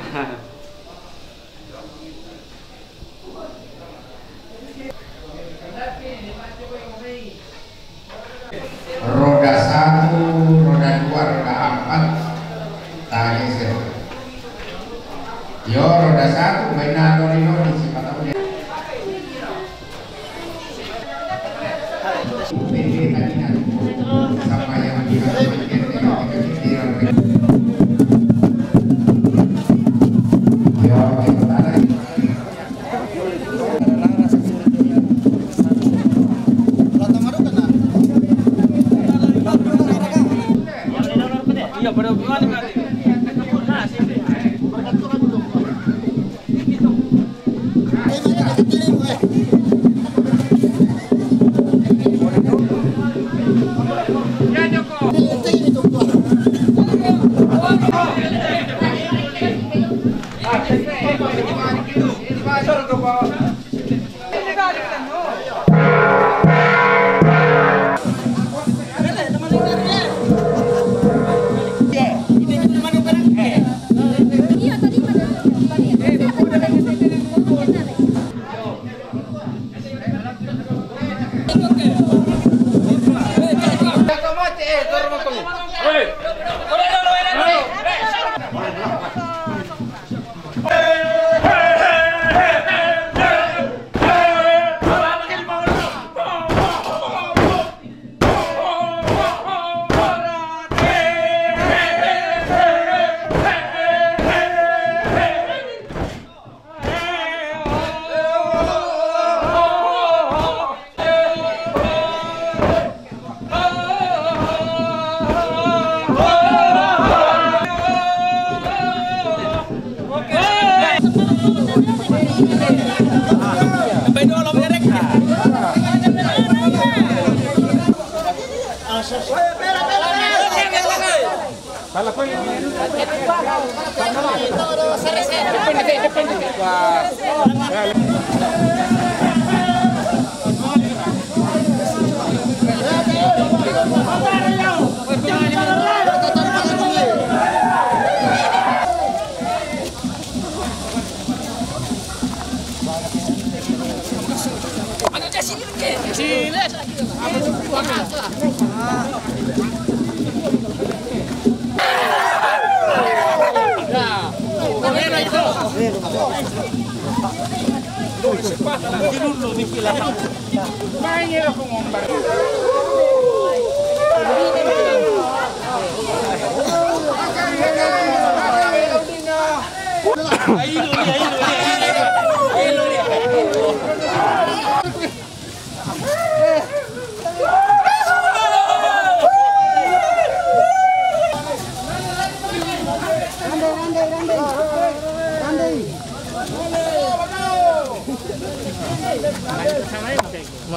Roda 1, roda 2, roda 4 tak geser. Yo roda 1 benar lori siapa tahu dia. Pilih tadi sama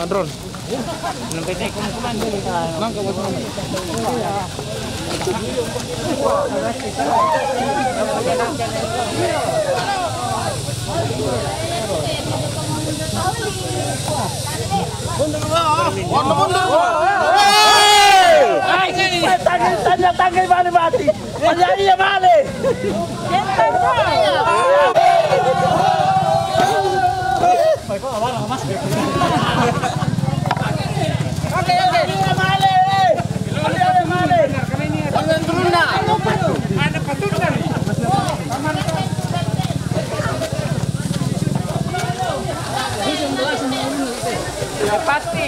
yang drone. Nampak ni kuman dia kita. Nang kau betul. Tanggal mana mati? Menjadi yang mana? Pasti.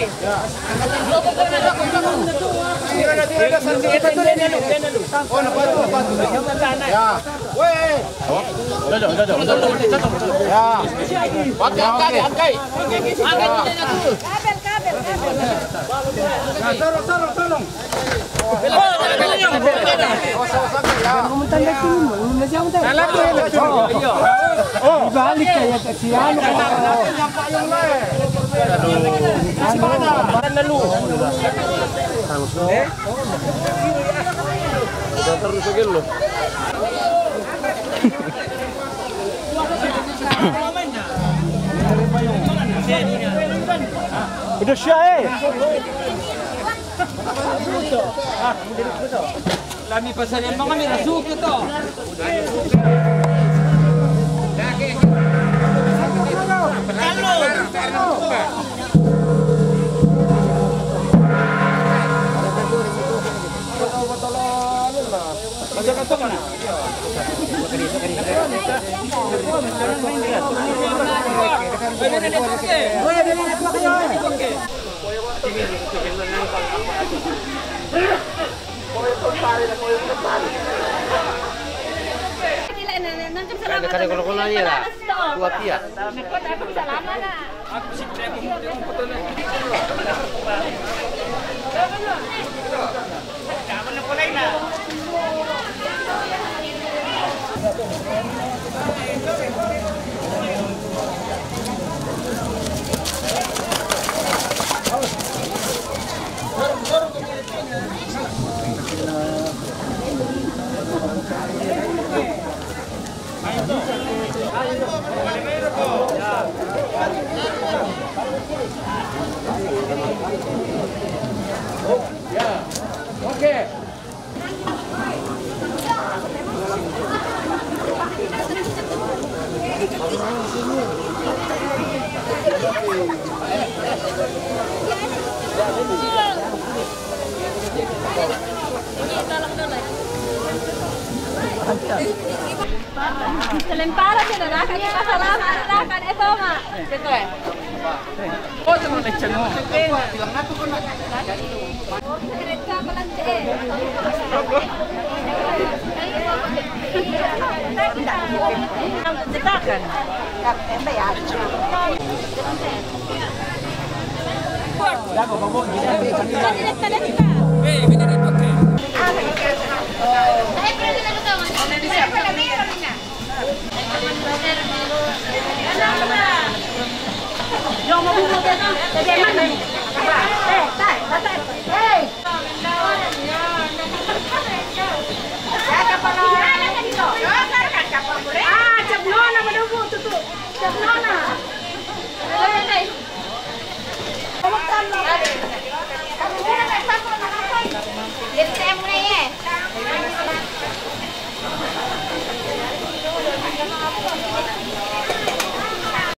Balik kayak kesian. Terus lagi lo. Udah syai. Lami pasal yang mga may nasuko to. Kada kalau dia lah. Dua pihak. Oke. Selempara sila na kanya pasalamat na kan ito ma. Ito eh. Oh, teman lecture mo. Bilang nato ko na. Oh, sakit ka pala eh. Ang ditakan. Embe ya. Dago, vamos. Kamu